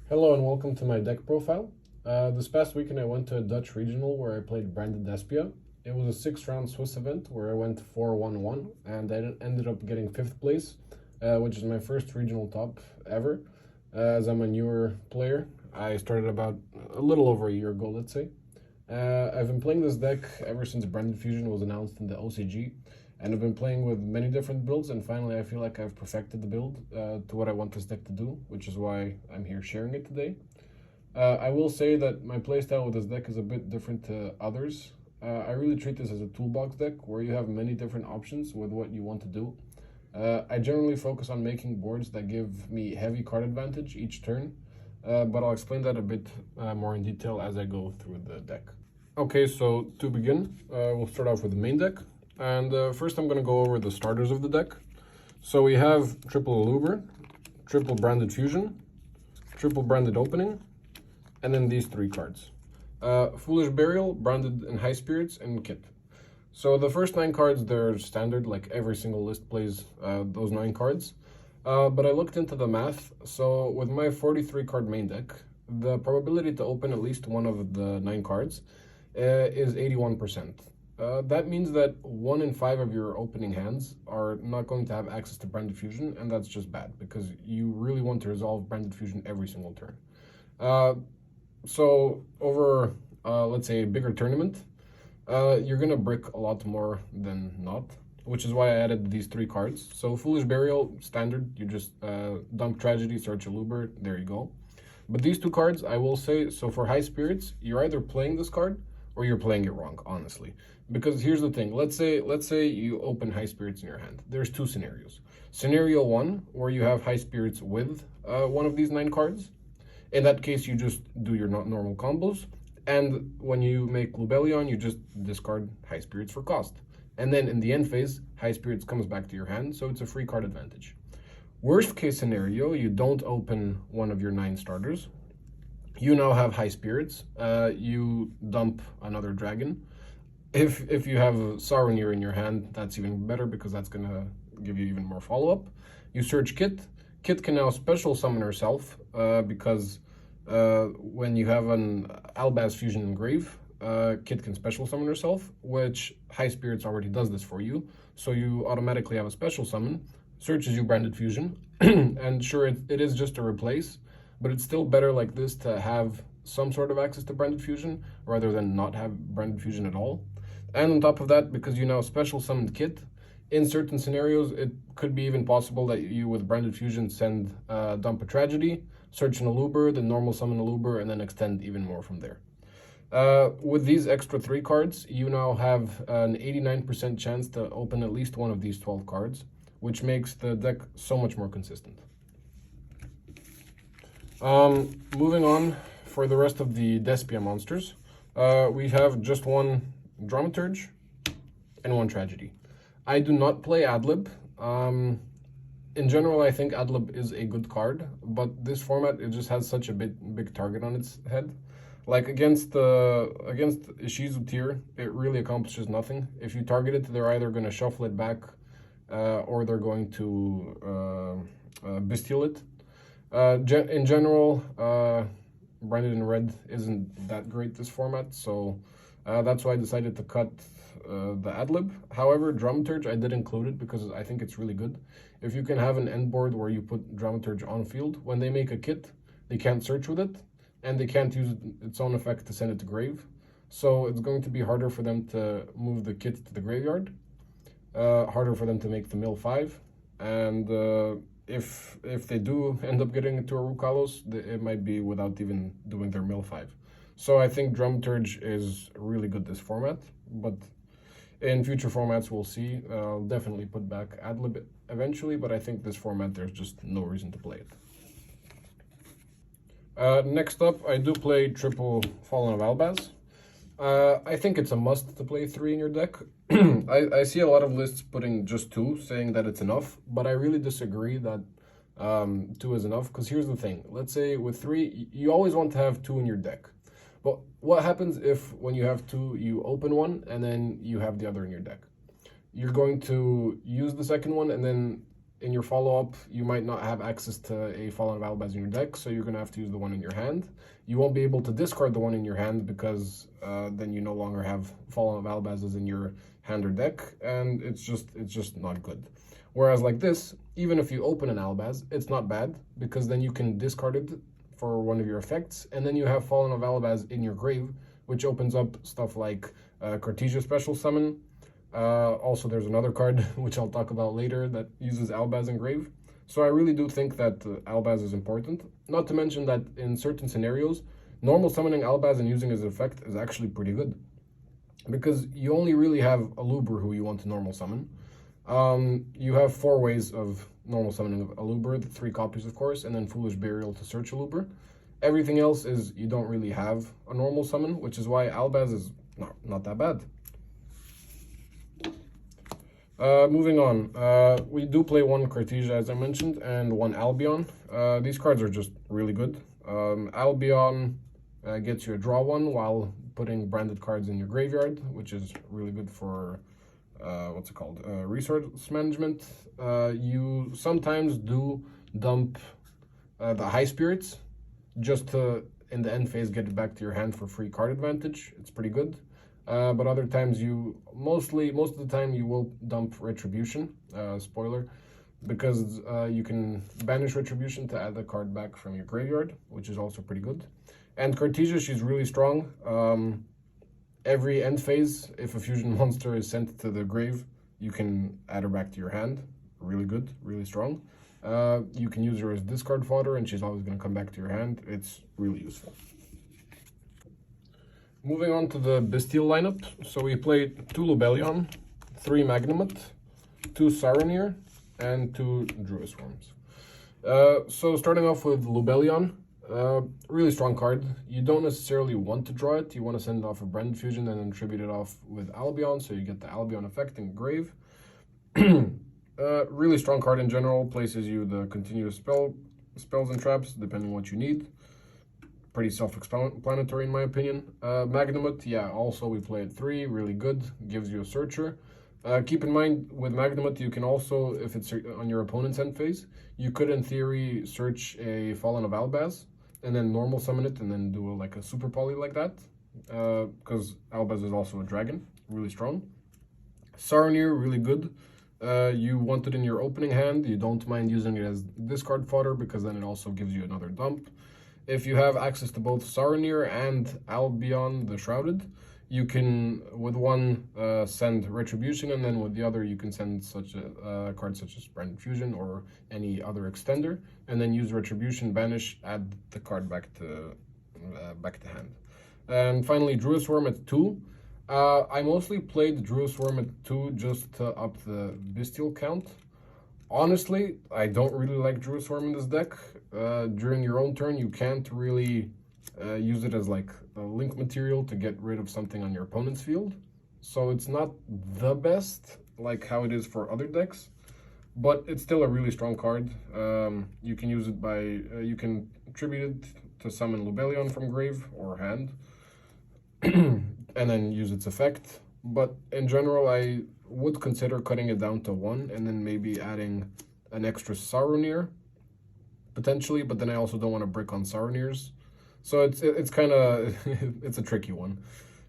Hello and welcome to my deck profile. This past weekend I went to a Dutch regional where I played branded Despia. It was a 6-round Swiss event where I went 4-1-1 and I ended up getting 5th place, which is my first regional top ever. As I'm a newer player, I started about a little over a year ago, let's say. I've been playing this deck ever since Branded Fusion was announced in the OCG, and I've been playing with many different builds, and finally I feel like I've perfected the build to what I want this deck to do, which is why I'm here sharing it today. I will say that my playstyle with this deck is a bit different to others. I really treat this as a toolbox deck where you have many different options with what you want to do. I generally focus on making boards that give me heavy card advantage each turn, but I'll explain that a bit more in detail as I go through the deck. Okay, so to begin, we'll start off with the main deck. And first I'm going to go over the starters of the deck. So we have triple Eluber, triple Branded Fusion, triple Branded Opening, and then these 3 cards. Foolish Burial, Branded in High Spirits, and Kit. So the first 9 cards, they're standard, like every single list plays those 9 cards. But I looked into the math, so with my 43 card main deck, the probability to open at least one of the 9 cards is 81%. That means that 1 in 5 of your opening hands are not going to have access to Branded Fusion, and that's just bad, because you really want to resolve Branded Fusion every single turn. So over, let's say, a bigger tournament, you're going to brick a lot more than not, which is why I added these 3 cards. So Foolish Burial, standard, you just dump Tragedy, search a Luber, there you go. But these 2 cards, I will say, so for High Spirits, you're either playing this card or you're playing it wrong, honestly. Because here's the thing, let's say you open High Spirits in your hand. There's 2 scenarios. Scenario 1, where you have High Spirits with one of these 9 cards. In that case, you just do your normal combos. And when you make Lubellion, you just discard High Spirits for cost. And then in the end phase, High Spirits comes back to your hand, so it's a free card advantage. Worst case scenario, you don't open one of your 9 starters. You now have High Spirits. You dump another dragon. If you have Saronir in your hand, that's even better because that's going to give you even more follow-up. You search Kit. Kit can now special summon herself because when you have an Albaz Fusion Engrave, Kit can special summon herself, which High Spirits already does this for you. So you automatically have a special summon, searches you Branded Fusion, and sure, it is just a replace, but it's still better like this to have some sort of access to Branded Fusion rather than not have Branded Fusion at all. And on top of that, because you now special summoned Kit, in certain scenarios, it could be even possible that you, with Branded Fusion, send dump a Tragedy, search an Eluber, then normal summon Eluber, and then extend even more from there. With these extra 3 cards, you now have an 89% chance to open at least one of these 12 cards, which makes the deck so much more consistent. Moving on, for the rest of the Despia monsters, we have just 1 Dramaturge and 1 Tragedy. I do not play Adlib. In general, I think Adlib is a good card, but this format, it just has such a big target on its head. Like against Ishizu tier, it really accomplishes nothing. If you target it, they're either going to shuffle it back or they're going to Bystial it. In general, Branded in Red isn't that great this format, so that's why I decided to cut the Adlib. However, Dramaturge, I did include it because I think it's really good. If you can have an end board where you put Dramaturge on field, when they make a Kit, they can't search with it, and they can't use its own effect to send it to grave. So it's going to be harder for them to move the Kit to the graveyard, harder for them to make the mill 5, and if they do end up getting into a Rukalos, it might be without even doing their mill 5. So I think Dramaturge is really good this format, but in future formats we'll see. I'll definitely put back Adlib eventually, but I think this format there's just no reason to play it. Next up, I do play triple Fallen of Albaz. I think it's a must to play 3 in your deck. I see a lot of lists putting just 2, saying that it's enough, but I really disagree that 2 is enough, because here's the thing. Let's say with 3, you always want to have 2 in your deck. But what happens if when you have 2, you open one, and then you have the other in your deck? You're going to use the second one, and then in your follow-up, you might not have access to a Fallen of Albaz in your deck, so you're going to have to use the one in your hand. You won't be able to discard the one in your hand because then you no longer have Fallen of Albazes in your hand or deck, and it's just not good. Whereas like this, even if you open an Albaz, it's not bad, because then you can discard it for one of your effects, and then you have Fallen of Albaz in your grave, which opens up stuff like Cartesia Special Summon. Also, there's another card, which I'll talk about later, that uses Albaz in grave. So I really do think that Albaz is important. Not to mention that in certain scenarios, normal summoning Albaz and using his effect is actually pretty good. Because you only really have a Luber who you want to normal summon. You have 4 ways of normal summoning of a Luber, 3 copies of course, and then Foolish Burial to search a Luber. Everything else is you don't really have a normal summon, which is why Albaz is not that bad. Moving on, we do play 1 Cartesia, as I mentioned, and 1 Albion. These cards are just really good. Albion gets you a draw 1 while putting branded cards in your graveyard, which is really good for, what's it called, resource management. You sometimes do dump the High Spirits, just to, in the end phase, get it back to your hand for free card advantage. It's pretty good. But other times most of the time you will dump Retribution, spoiler, because you can banish Retribution to add the card back from your graveyard, which is also pretty good. And Cartesia, she's really strong. Every end phase, if a fusion monster is sent to the grave, you can add her back to your hand. Really good, really strong. You can use her as discard fodder, and she's always going to come back to your hand. It's really useful. Moving on to the Bystial lineup. So we played 2 Lubellion, 3 Magnamut, 2 Saronir, and 2 Druid Swarms. So starting off with Lubellion, really strong card. You don't necessarily want to draw it. You want to send it off a Branded Fusion and then tribute it off with Albion, so you get the Albion effect in grave. Really strong card in general. Places you the continuous spells and traps, depending on what you need. Pretty self-explanatory in my opinion. Magnamut, yeah, also we play at 3, really good, gives you a searcher. Keep in mind, with Magnamut, you can also, if it's on your opponent's end phase, you could in theory search a Fallen of Albaz, and then normal summon it, and then do like a super poly like that, because Albaz is also a dragon, really strong. Saronir, really good. You want it in your opening hand, you don't mind using it as discard fodder, because then it also gives you another dump. If you have access to both Saronir and Albion the Shrouded, you can, with one, send Retribution, and then with the other, you can send such a card such as Branded Fusion or any other extender, and then use Retribution, banish, add the card back to hand. And finally, Druid Swarm at 2. I mostly played Druid Swarm at 2 just to up the Bystial count. Honestly, I don't really like Druid Swarm in this deck. During your own turn, you can't really use it as like a link material to get rid of something on your opponent's field. So it's not the best, like how it is for other decks, but it's still a really strong card. You can use it by, you can tribute it to summon Lubellion from grave or hand, and then use its effect. But in general, I would consider cutting it down to 1 and then maybe adding an extra Saronir, potentially, but then I also don't want to brick on Saronirs. So it's kind of, it's a tricky one.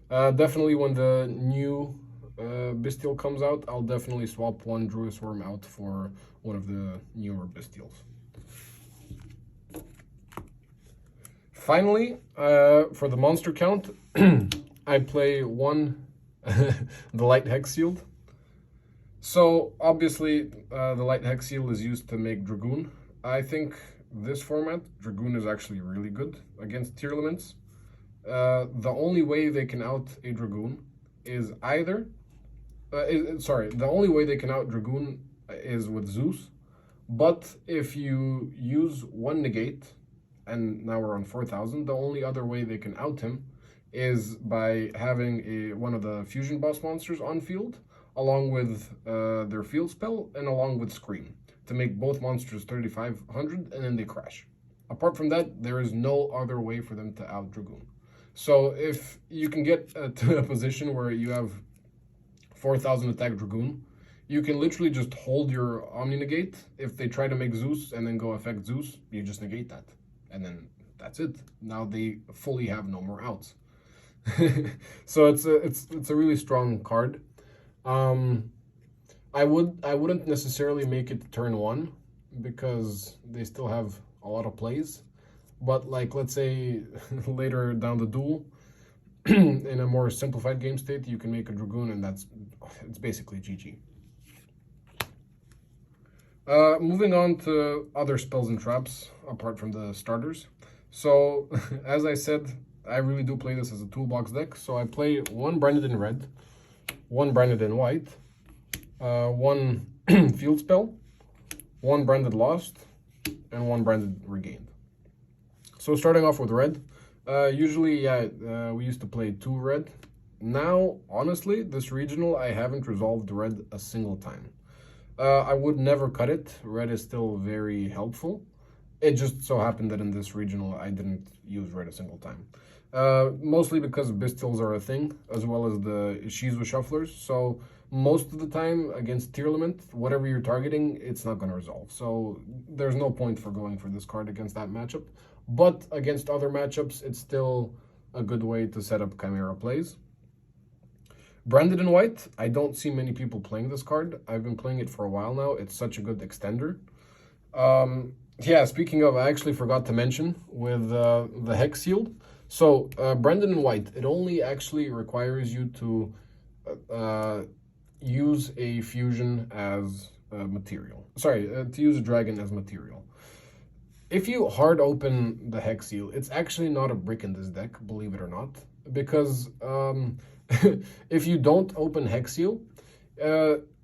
Definitely when the new Bystial comes out, I'll definitely swap 1 Druid Swarm out for one of the newer Bystials. Finally, for the monster count, I play 1 the Light Hex Shield. So obviously the Light Hex Shield is used to make Dragoon. I think this format, Dragoon is actually really good against tier limits. The only way they can out a Dragoon is either, the only way they can out Dragoon is with Zeus. But if you use 1 negate, and now we're on 4,000, the only other way they can out him is by having one of the fusion boss monsters on field, along with their field spell, and along with Scream, to make both monsters 3,500, and then they crash. Apart from that, there is no other way for them to out Dragoon. So if you can get to a position where you have 4,000 attack Dragoon, you can literally just hold your Omni Negate. If they try to make Zeus and then go affect Zeus, you just negate that. And then that's it. Now they fully have no more outs. So it's a really strong card. I wouldn't necessarily make it turn 1 because they still have a lot of plays. But like, let's say later down the duel, in a more simplified game state, you can make a Dragoon, and it's basically GG. Moving on to other spells and traps apart from the starters. So, as I said, I really do play this as a toolbox deck. So I play one Branded in red, one Branded in white, one field spell, one Branded lost, and one Branded regained. So starting off with red, usually, we used to play 2 red. Now, honestly, this regional, I haven't resolved red a single time. I would never cut it. Red is still very helpful. It just so happened that in this regional, I didn't use red a single time. Mostly because Bystials are a thing, as well as the Shizu Shufflers. So most of the time, against Tier Limit, whatever you're targeting, it's not going to resolve. So there's no point for going for this card against that matchup. But against other matchups, it's still a good way to set up Chimera plays. Branded in white, I don't see many people playing this card. I've been playing it for a while now. It's such a good extender. Yeah, speaking of, I actually forgot to mention with the Hex Shield. So, Branded in white, it only actually requires you to use a fusion as material. Sorry, to use a dragon as material. If you hard open the Hex Seal, it's actually not a brick in this deck, believe it or not. Because if you don't open Hex Seal,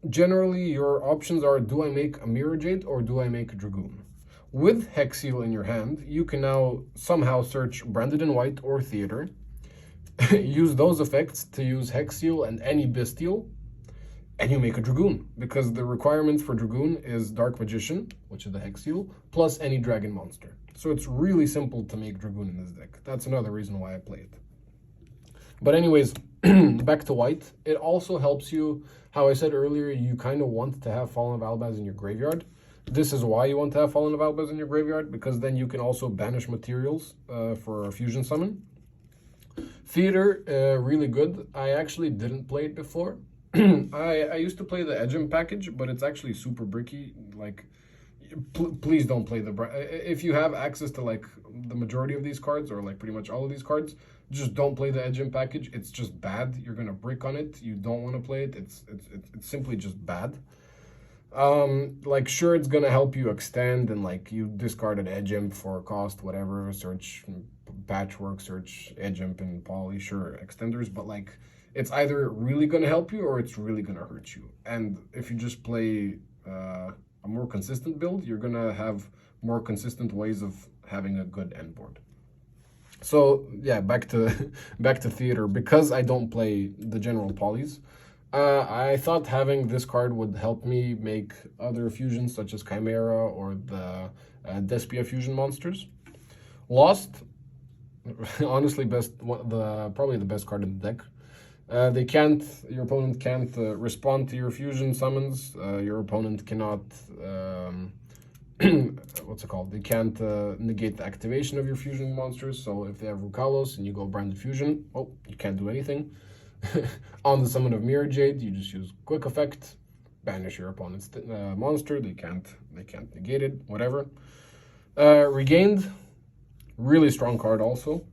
generally your options are, do I make a Mirror Jade or do I make a Dragoon? With Hex Seal in your hand, you can now somehow search Branded in white or Theater, use those effects to use Hex Seal and any Bystial, and you make a Dragoon, because the requirements for Dragoon is Dark Magician, which is the Hex Seal, plus any dragon monster. So it's really simple to make Dragoon in this deck. That's another reason why I play it. But anyways, back to white. It also helps you, how I said earlier, you kind of want to have Fallen of Albaz in your graveyard. This is why you want to have Fallen of Albaz in your graveyard, because then you can also banish materials for a fusion summon. Theater, really good. I actually didn't play it before. I used to play the Edgem package, but it's actually super bricky. Like, please don't play the... If you have access to, like, the majority of these cards, or, like, pretty much all of these cards, just don't play the Edgem package. It's just bad. You're going to brick on it. You don't want to play it. It's simply just bad. Like, sure, it's going to help you extend, and, like, you discard an Edgem for a cost, whatever, search Patchwork, search Edgem and Poly, sure, extenders, but, like... It's either really going to help you or it's really going to hurt you. And if you just play a more consistent build, you're going to have more consistent ways of having a good end board. So yeah, back to Theater. Because I don't play the general polys, I thought having this card would help me make other fusions such as Chimera or the Despia fusion monsters. Lost, honestly, probably the best card in the deck. Your opponent can't respond to your fusion summons. Your opponent cannot, what's it called? They can't negate the activation of your fusion monsters. So if they have Rukalos and you go Branded Fusion, oh, you can't do anything. On the summon of Mirror Jade, you just use Quick Effect, banish your opponent's monster. They can't negate it, whatever. Regained, really strong card also.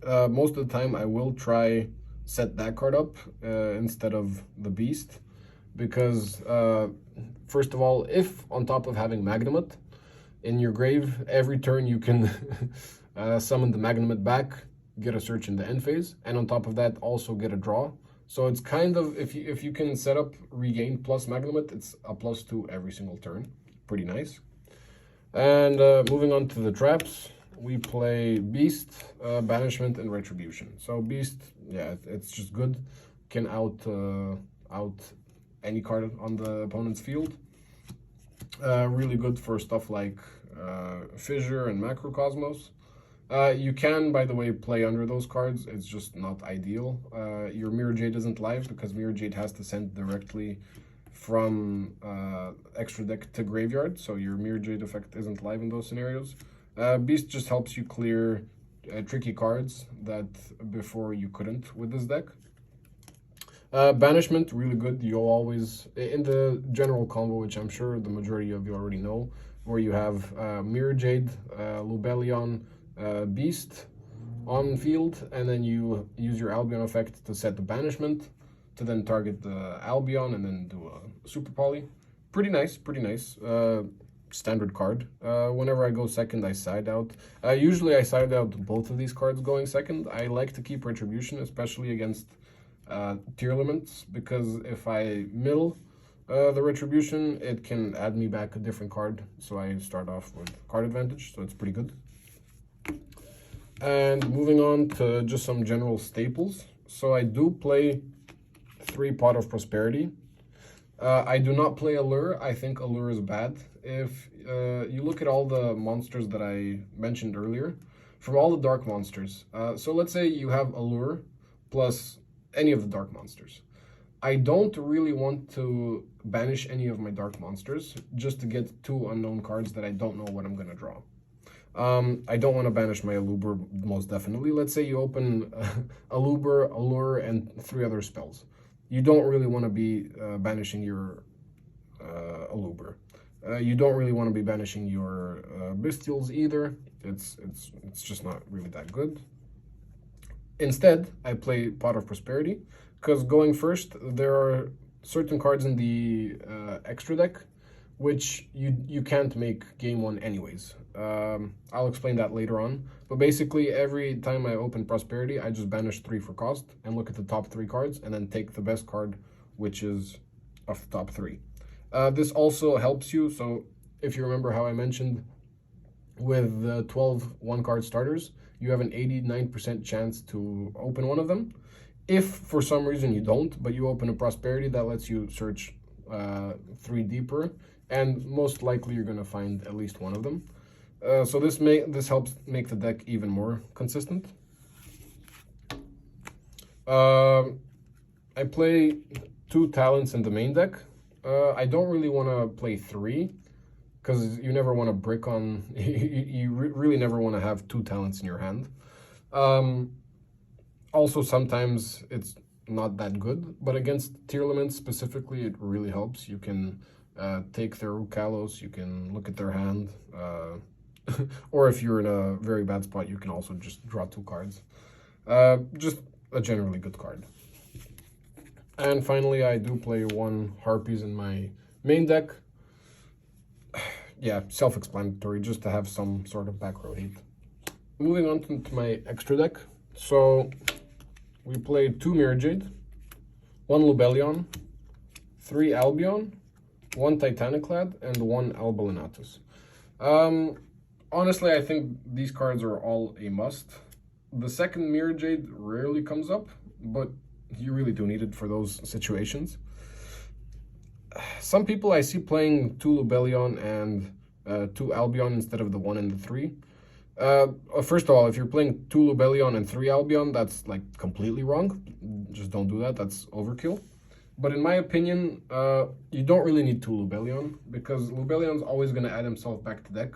Most of the time I will try set that card up instead of the Beast, because first of all, if on top of having Magnamut in your grave, every turn you can summon the Magnamut back, get a search in the end phase, and on top of that also get a draw. So it's kind of, if you can set up Regain plus Magnamut, it's a +2 every single turn. Pretty nice. And moving on to the traps, we play Beast, Banishment, and Retribution. So Beast, yeah, it's just good. Can out any card on the opponent's field. Really good for stuff like Fissure and Macrocosmos. You can, by the way, play under those cards. It's just not ideal. Your Mirror Jade isn't live because Mirror Jade has to send directly from extra deck to graveyard, so your Mirror Jade effect isn't live in those scenarios. Beast just helps you clear tricky cards that before you couldn't with this deck. Banishment, really good. You'll always, in the general combo, which I'm sure the majority of you already know, where you have Mirror Jade, Lubellion, Beast on field, and then you use your Albion effect to set the banishment, to then target the Albion and then do a Super Poly. Pretty nice, pretty nice. Standard card. Whenever I go second, I side out. Usually I side out both of these cards going second. I like to keep Retribution, especially against tier limits, because if I mill the Retribution, it can add me back a different card. So I start off with card advantage, so it's pretty good. And moving on to just some general staples. So I do play 3 Pot of Prosperity. I do not play Allure. I think Allure is bad. If you look at all the monsters that I mentioned earlier, from all the dark monsters, so let's say you have Allure plus any of the dark monsters. I don't really want to banish any of my dark monsters just to get 2 unknown cards that I don't know what I'm going to draw. I don't want to banish my Allure, most definitely. Let's say you open Allure, and 3 other spells. You don't really want to be banishing your Allure. You don't really want to be banishing your Bystials either. It's just not really that good. Instead, I play Pot of Prosperity, because going first, there are certain cards in the extra deck which you can't make game 1 anyways. I'll explain that later on. But basically, every time I open Prosperity, I just banish 3 for cost and look at the top 3 cards and then take the best card, which is of the top 3. This also helps you. So if you remember how I mentioned with the 12 1-card starters, you have an 89% chance to open one of them. If for some reason you don't, but you open a Prosperity, that lets you search 3 deeper, and most likely you're going to find at least one of them. So this helps make the deck even more consistent. I play 2 talents in the main deck. I don't really want to play 3, because you never want to brick on, you really never want to have 2 talents in your hand. Also, sometimes it's not that good, but against tier limits specifically, it really helps. You can take their Kalos, you can look at their hand, or if you're in a very bad spot, you can also just draw 2 cards. Just a generally good card. And finally, I do play 1 Harpies in my main deck. Yeah, self-explanatory, just to have some sort of back row heat. Moving on to my extra deck. So we played 2 Mirror Jade, 1 Lubellion, 3 Albion, 1 Titaniclad, and 1 Albalinatus. Honestly, I think these cards are all a must. The second Mirror Jade rarely comes up, but you really do need it for those situations. Some people I see playing 2 Lubellion and 2 Albion instead of the 1 and the 3. First of all, if you're playing 2 Lubellion and 3 Albion, that's like completely wrong. Just don't do that. That's overkill. But in my opinion, you don't really need 2 Lubellion, because Lubellion's always going to add himself back to deck.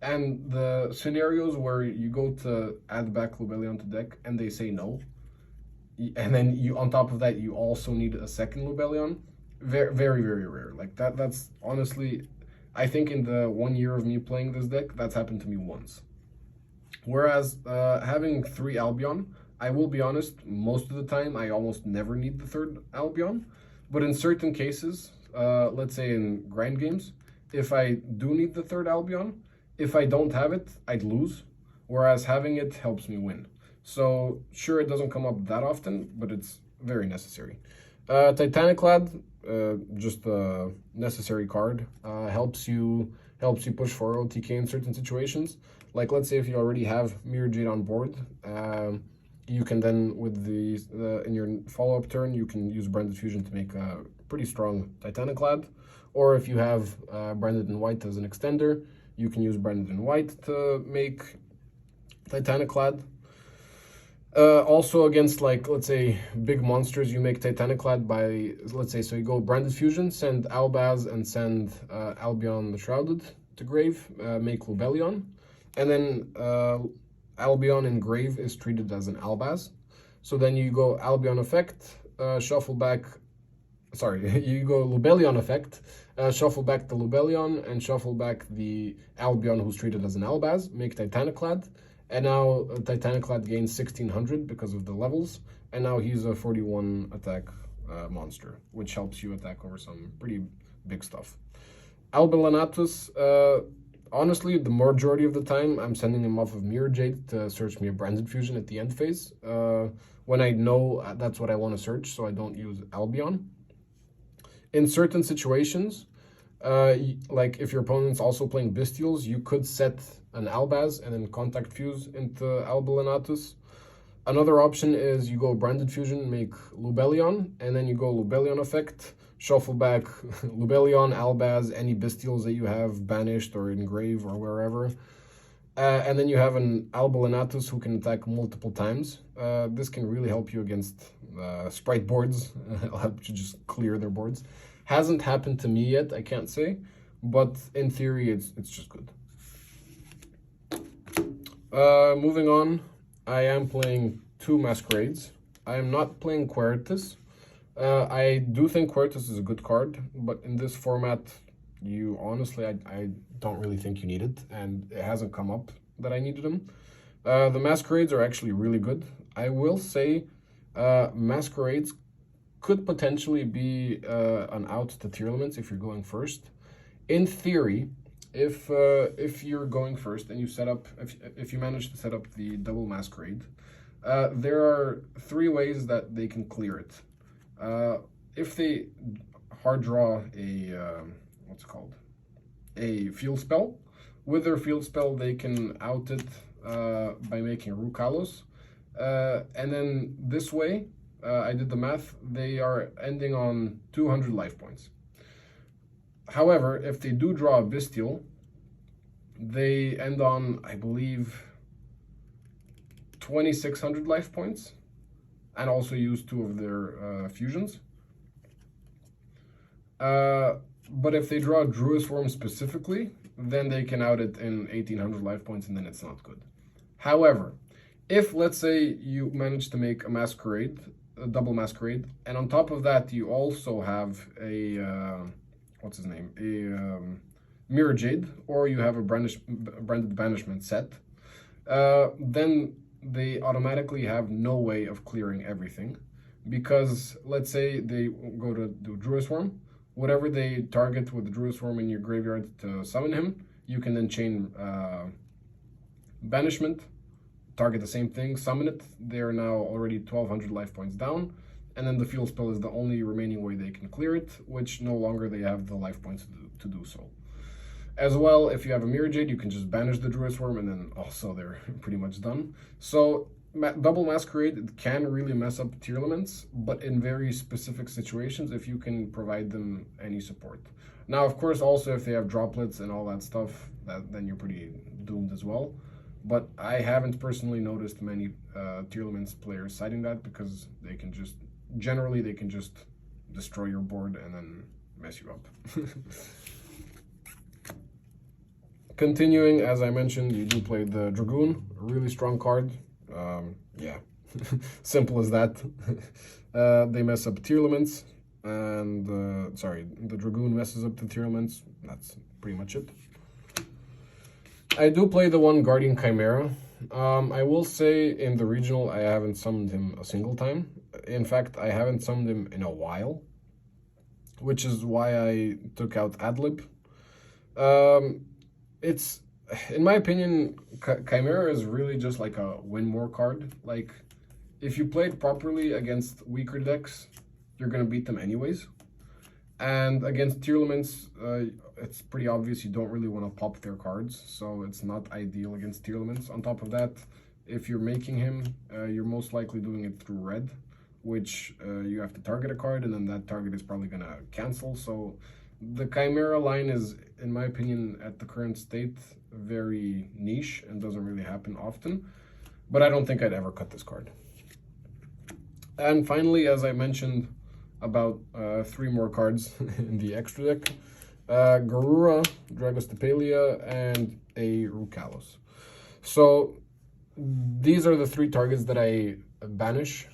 And the scenarios where you go to add back Lubellion to deck and they say no, and then you, on top of that, you also need a second Lubellion, very, very, very rare. Like that's honestly, I think in the 1 year of me playing this deck, that's happened to me once. Whereas having 3 Albion, I will be honest, most of the time I almost never need the 3rd Albion. But in certain cases, let's say in grind games, if I do need the 3rd Albion, if I don't have it, I'd lose. Whereas having it helps me win. So sure, it doesn't come up that often, but it's very necessary. Titaniclad, just a necessary card, helps you push for OTK in certain situations. Like let's say if you already have Mirror Jade on board, you can then with in your follow-up turn, you can use Branded Fusion to make a pretty strong Titaniclad. Or if you have Branded in White as an extender, you can use Branded in White to make Titaniclad. Also against, like, let's say, big monsters, you make Titaniclad by, let's say, so you go Branded Fusion, send Albaz and send Albion the Shrouded to grave, make Lubellion, and then Albion in grave is treated as an Albaz. So then you go Albion effect, shuffle back, sorry, you go Lubellion effect, shuffle back the Lubellion, and shuffle back the Albion who's treated as an Albaz, make Titaniclad, and now Titaniclad gains 1600 because of the levels, and now he's a 41 attack monster, which helps you attack over some pretty big stuff. Albillanatus, honestly, the majority of the time, I'm sending him off of Mirror Jade to search me a Branded Fusion at the end phase, when I know that's what I want to search, so I don't use Albion. In certain situations, like if your opponent's also playing Bystials, you could set an Albaz and then Contact Fuse into Albillanatus. Another option is you go Branded Fusion, make Lubellion, and then you go Lubellion effect, shuffle back Lubellion, Albaz, any Bystials that you have banished or in grave or wherever. And then you have an Albillanatus who can attack multiple times. This can really help you against sprite boards. It'll help you just clear their boards. Hasn't happened to me yet, I can't say, but in theory, it's just good. Moving on, I am playing 2 Masquerades. I am not playing Queritus. I do think Queritus is a good card, but in this format, you honestly, I don't really think you need it, and it hasn't come up that I needed them. The Masquerades are actually really good. I will say Masquerades could potentially be an out to tier limits if you're going first. In theory, if you're going first and you set up, if you manage to set up the double Masquerade, there are 3 ways that they can clear it. If they hard draw a what's it called, a field spell, with their field spell they can out it by making Rukalos, and then this way, I did the math, they are ending on 200 life points. However, if they do draw a Bystial, they end on, I believe, 2600 life points, and also use 2 of their fusions. But if they draw Druid Swarm specifically, then they can out it in 1800 life points, and then it's not good. However, if, let's say, you manage to make a Masquerade, a double Masquerade, and on top of that you also have a what's his name, a Mirror Jade, or you have a Branded Banishment set, then they automatically have no way of clearing everything, because let's say they go to do Druid Swarm, whatever they target with the Druid Swarm in your graveyard to summon him, you can then chain Banishment, target the same thing, summon it. They're now already 1200 life points down, and then the field spell is the only remaining way they can clear it, which no longer they have the life points to do so. As well, if you have a Mirror Jade, you can just banish the Druid Swarm, and then also they're pretty much done. So double Masquerade can really mess up tier limits, but in very specific situations, if you can provide them any support. Now, of course, also if they have droplets and all that stuff, then you're pretty doomed as well. But I haven't personally noticed many tier limits players citing that, because they can just, generally they can just destroy your board and then mess you up. Continuing, as I mentioned, you do play the Dragoon, a really strong card. Yeah, simple as that. They mess up tier limits, and sorry, the Dragoon messes up the tier limits. That's pretty much it. I do play the one Guardian Chimera. I will say in the regional, I haven't summoned him a single time. In fact, I haven't summoned him in a while, which is why I took out Adlib. It's, in my opinion, Chimera is really just like a win more card. Like, if you play it properly against weaker decks, you're going to beat them anyways. And against tier limits, it's pretty obvious you don't really want to pop their cards, so it's not ideal against tier limits. On top of that, if you're making him, you're most likely doing it through red, which you have to target a card, and then that target is probably going to cancel. So the Chimera line is, in my opinion, at the current state, very niche and doesn't really happen often. but I don't think I'd ever cut this card. And finally, as I mentioned, about 3 more cards in the extra deck. Garura, Dragostapelia, and a Rukalos. So these are the 3 targets that I banish.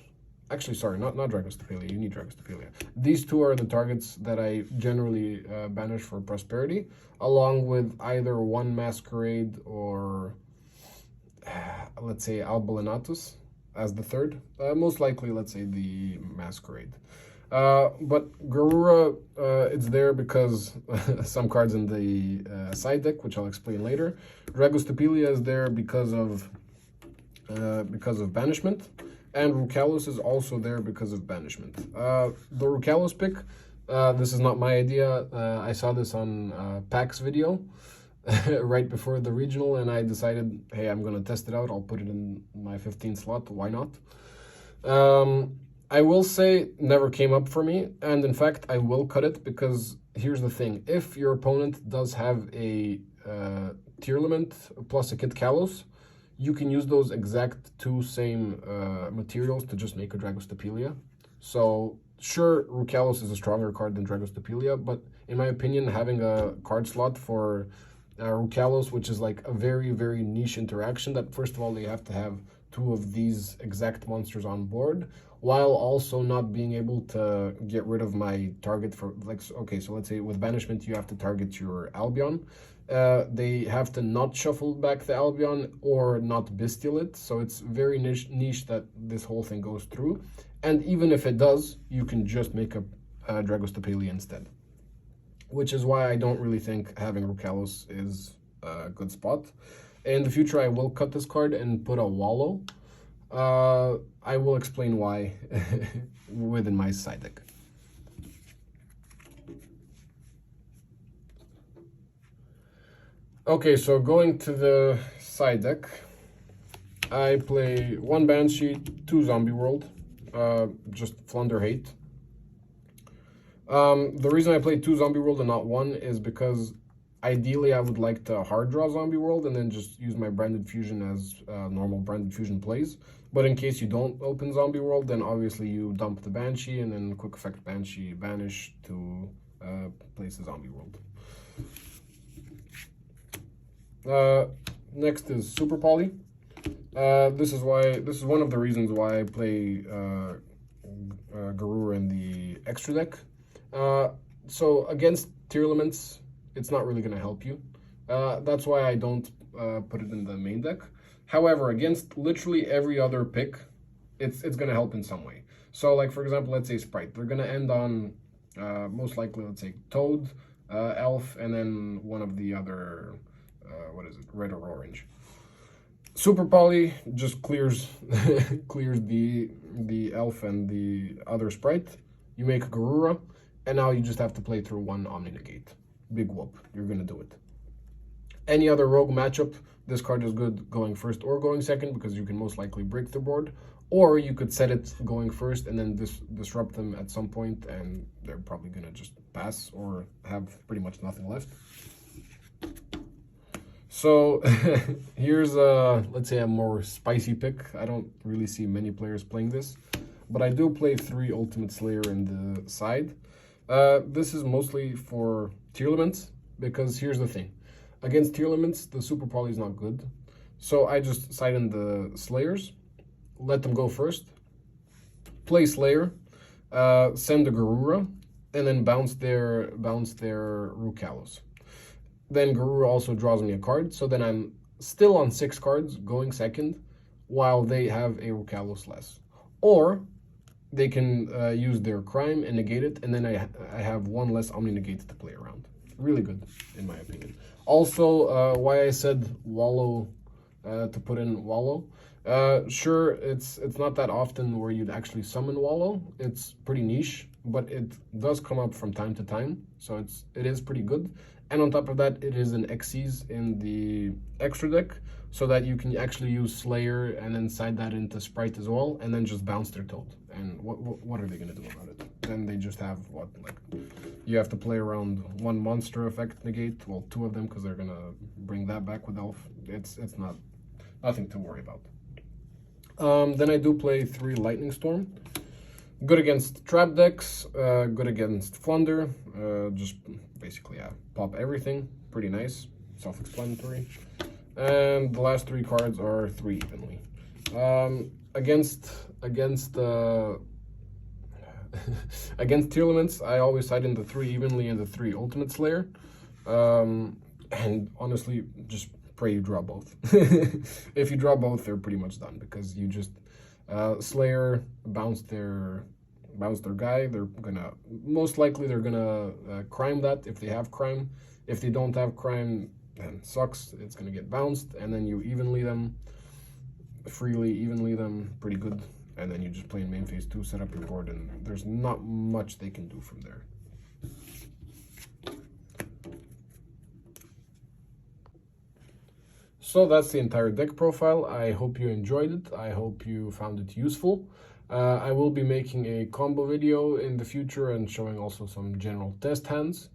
Actually, sorry, not Dragostapelia. You need Dragostapelia. These 2 are the targets that I generally banish for prosperity, along with either 1 Masquerade or, let's say, Albalinatus as the 3rd. Most likely, let's say, the Masquerade. But Garura, it's there because some cards in the side deck, which I'll explain later. Dragostapelia is there because of banishment, and Rukalos is also there because of banishment. The Rukalos pick, this is not my idea. I saw this on Pack's video right before the regional, and I decided, hey, I'm gonna test it out. I'll put it in my 15th slot. Why not? I will say never came up for me, and in fact I will cut it because here's the thing: if your opponent does have a Tearlament plus a Kit Kalos, you can use those exact 2 same materials to just make a Dragostapelia. So sure, Rukalos is a stronger card than Dragostapelia, but in my opinion, having a card slot for Rukalos, which is like a very, very niche interaction, that first of all they have to have 2 of these exact monsters on board, while also not being able to get rid of my target for, like, okay, so let's say with banishment you have to target your Albion. They have to not shuffle back the Albion or not Bystial it, so it's very niche that this whole thing goes through. And even if it does, you can just make a Dragostapelia instead. Which is why I don't really think having Rukalos is a good spot. In the future, I will cut this card and put a Wallow. I will explain why within my side deck. Okay, so going to the side deck, I play 1 Banshee, 2 Zombie World, just Flunder Hate. The reason I played 2 Zombie World and not 1 is because ideally I would like to hard draw Zombie World and then just use my Branded Fusion as normal Branded Fusion plays. But in case you don't open Zombie World, then obviously you dump the Banshee and then quick effect Banshee banish to place the Zombie World. Next is Super Poly. This is one of the reasons why I play Garura in the extra deck. So against Tearlaments, it's not really going to help you. That's why I don't put it in the main deck. However, against literally every other pick, it's going to help in some way. So, like, for example, let's say Sprite. They're going to end on, most likely, let's say, Toad, Elf, and then one of the other, what is it, red or orange. Super Poly just clears clears the Elf and the other Sprite. You make Garura, and now you just have to play through 1 Omni Negate. Big whoop, you're going to do it. Any other rogue matchup, this card is good going first or going second because you can most likely break the board. Or you could set it going first and then disrupt them at some point and they're probably going to just pass or have pretty much nothing left. So here's let's say a more spicy pick. I don't really see many players playing this, but I do play 3 Ultimate Slayer in the side. This is mostly for Tearlaments because here's the thing. Against Tearlaments, the Super Poly is not good. So I just side in the Slayers, let them go first, play Slayer, send a Garura, and then bounce their Rukalos. Then Garura also draws me a card, so then I'm still on 6 cards going second, while they have a Rukalos less. Or they can use their Crime and negate it, and then I have 1 less Omni Negate to play around. Really good, in my opinion. Also, why I said Wallow, to put in Wallow. Sure, it's not that often where you'd actually summon Wallow. It's pretty niche, but it does come up from time to time, so it is pretty good. And on top of that, it is an Xyz in the extra deck, so that you can actually use Slayer and then side that into Sprite as well, and then just bounce their Toad. And what are they going to do about it? Then they just have, what, like, you have to play around 1 monster effect negate, well, 2 of them, because they're going to bring that back with Elf. It's nothing to worry about. Then I do play 3 Lightning Storm. Good against trap decks, good against Flunder. Just basically, pop everything. Pretty nice, self-explanatory. And the last 3 cards are 3 evenly. Against against tier limits, I always side in the 3 evenly and the 3 Ultimate Slayer. And honestly, just pray you draw both. If you draw both, they're pretty much done, because you just Slayer bounce their guy. They're gonna most likely crime that if they have crime. If they don't have crime, then sucks. It's gonna get bounced, and then you evenly them pretty good, and then you just play in main phase 2, set up your board, and there's not much they can do from there. So that's the entire deck profile. I hope you enjoyed it. I hope you found it useful. I will be making a combo video in the future and showing also some general test hands.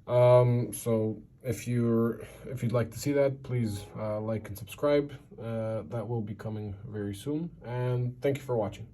So if you'd like to see that, please like and subscribe. That will be coming very soon. And thank you for watching.